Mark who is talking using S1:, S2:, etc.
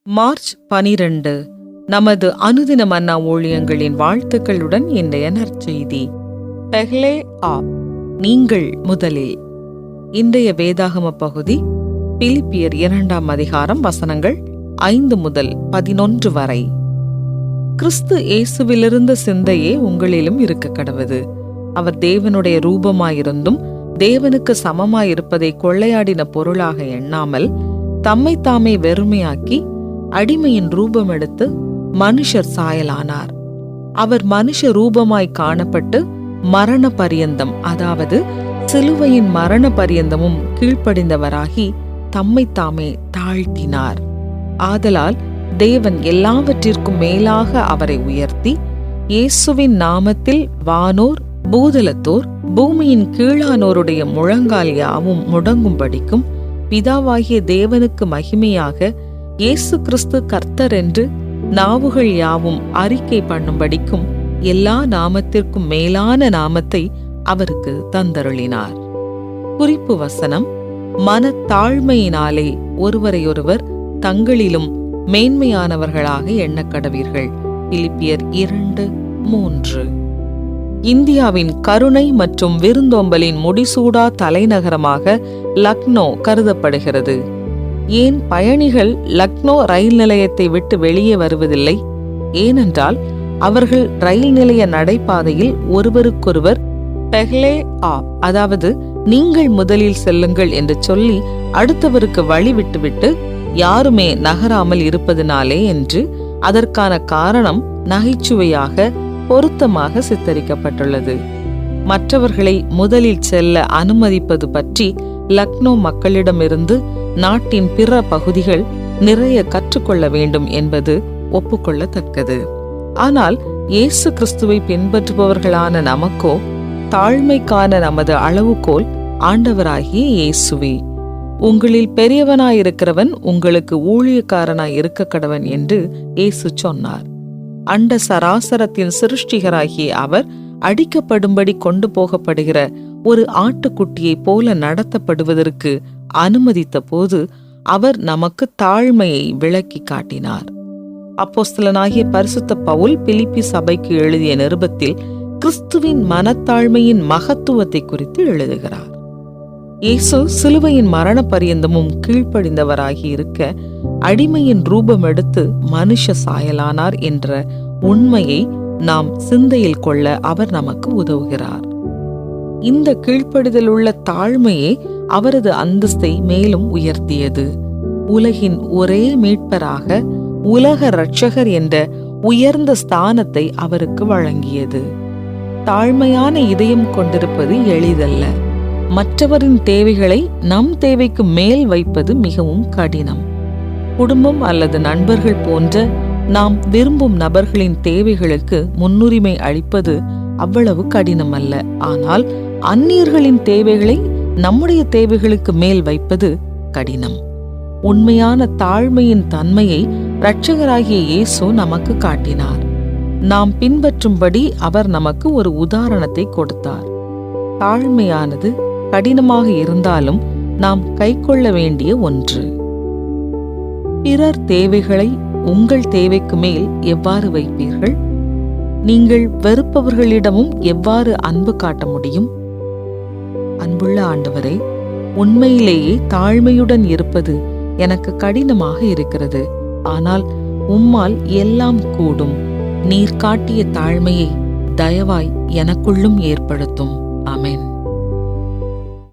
S1: March 12 நமது அனுதின மன்னா ஊழியங்களின் வாழ்த்துக்களுடன் இன்றைய நற்செய்தி. பெஹ்லே ஆப், நீங்கள் முதலில். இன்றைய வேதாகம பகுதி பிலிப்பியர் 2 அதிகாரம் வசனங்கள் 5 முதல் 11 வரை. கிறிஸ்து இயேசுவிலிருந்த சிந்தையே உங்களிலும் இருக்க கடவது. அவர் தேவனுடைய ரூபமாயிருந்தும் தேவனுக்கு சமமாயிருப்பதை கொள்ளையாடின பொருளாக எண்ணாமல் தம்மை தாமே வெறுமையாக்கி அடிமையின் ரூபம் எடுத்து மனுஷர் சாயலானார். அவர் மனுஷ ரூபமாய் காணப்பட்டு மரண பரியந்தம், அதாவது சிலுவையின் மரண பரியந்தமும் கீழ்ப்படிந்தவராகி தம்மை தாமே தாழ்த்தினார். ஆதலால் தேவன் எல்லாவற்றிற்கும் மேலாக அவரை உயர்த்தி இயேசுவின் நாமத்தில் வானோர் பூதலத்தோர் பூமியின் கீழானோருடைய முழங்கால் யாவும் முடங்கும்படிக்கும் பிதாவாகிய தேவனுக்கு மகிமையாக இயேசு கிறிஸ்து கர்த்தர் என்று நாவுகள் யாவும் அறிக்கை பண்ணும்படிக்கும் எல்லா நாமத்திற்கும் மேலான நாமத்தை அவருக்கு தந்தருளினார். குறிப்பு வசனம்: மனத்தாழ்மையினாலே ஒருவரையொருவர் தங்களிலும் மேன்மையானவர்களாக எண்ணக்கடவீர்கள். பிலிப்பியர் 2:3. இந்தியாவின் கருணை மற்றும் விருந்தோம்பலின் முடிசூடா தலைநகரமாக லக்னோ கருதப்படுகிறது. ஏன் பயணிகள் லக்னோ ரயில் நிலையத்தை விட்டு வெளியே வருவதில்லை? ஏனென்றால் அவர்கள் ரயில் நிலைய நடைபாதையில் ஒருவருக்கொருவர் பெஹ்லே ஆப், அதாவது நீங்கள் முதலில் செல்லுங்கள் என்று சொல்லி அடுத்தவருக்கு வழி விட்டுவிட்டு யாருமே நகராமல் இருப்பதினாலே என்று அதற்கான காரணம் நகைச்சுவையாக பொருத்தமாக சித்தரிக்கப்பட்டுள்ளது. மற்றவர்களை முதலில் செல்ல அனுமதிப்பது பற்றி லக்னோ மக்களிடமிருந்து நாட்டின் பிற பகுதிகள் நிறைய கற்றுக்கொள்ள வேண்டும் என்பது ஒப்புக்கொள்ளத்தக்கது. ஆனால் இயேசு கிறிஸ்துவை பின்பற்றுபவர்களான நமக்கோ தாழ்மைக்கான நமது அளவுகோல் ஆண்டவராகிய இயேசுவே. உங்களில் பெரியவனாயிருக்கிறவன் உங்களுக்கு ஊழியக்காரனாய் இருக்க கடவன் என்று இயேசு சொன்னார். அண்ட சராசரத்தின் சிருஷ்டிகராகிய அவர் அடிக்கப்படும்படி கொண்டு போகப்படுகிற ஒரு ஆட்டுக்குட்டியை போல நடத்தப்படுவதற்கு அனுமதித்த போது அவர் நமக்கு தாழ்மையை விளக்கி காட்டினார். அப்போஸ்தலனாகிய பரிசுத்த பவுல் பிலிப்பி சபைக்கு எழுதிய நிருபத்தில் கிறிஸ்துவின் மனத்தாழ்மையின் மகத்துவத்தை குறித்து எழுதுகிறார். இயேசு சிலுவையின் மரண பரியந்தமும் கீழ்ப்படிந்தவராகி இருக்க அடிமையின் ரூபம் எடுத்து மனுஷ சாயலானார் என்ற உண்மையை நாம் சிந்தையில் கொள்ள அவர் நமக்கு உதவுகிறார். இந்த கீழ்ப்படிதல் உள்ள தாழ்மையே அவரது அந்தஸ்தை மேலும் உயர்த்தியது. உலகின் ஒரே மீட்பராக உலக இரட்சகர் என்ற உயர்ந்த ஸ்தானத்தை அவருக்கு வழங்கியது. தாழ்மையான இதயம் கொண்டிருப்பது எளிதல்ல. மற்றவரின் தேவைகளை நம் தேவைக்கு மேல் வைப்பது மிகவும் கடினம். குடும்பம் அல்லது நண்பர்கள் போன்ற நாம் விரும்பும் நபர்களின் தேவைகளுக்கு முன்னுரிமை அளிப்பது அவ்வளவு கடினம் அல்ல. ஆனால் அந்நியர்களின் தேவைகளை நம்முடைய தேவைகளுக்கு மேல் வைப்பது கடினம். உண்மையான தாழ்மையின் தன்மையை இரட்சகராகிய இயேசு நமக்கு காட்டினார். நாம் பின்பற்றும்படி அவர் நமக்கு ஒரு உதாரணத்தை கொடுத்தார். தாழ்மையானது கடினமாக இருந்தாலும் நாம் கைக்கொள்ள வேண்டிய ஒன்று. பிறர் தேவைகளை உங்கள் தேவைக்கு மேல் எவ்வாறு வைப்பீர்கள்? நீங்கள் வெறுப்பவர்களிடமும் எவ்வாறு அன்பு காட்ட முடியும்? அன்புள்ள ஆண்டவரே, உண்மையிலேயே தாழ்மையுடன் இருப்பது எனக்கு கடினமாக இருக்கிறது. ஆனால் உம்மால் எல்லாம் கூடும். நீர் காட்டிய தாழ்மையை தயவாய் எனக்குள்ளும் ஏற்படுத்தும். ஆமென்.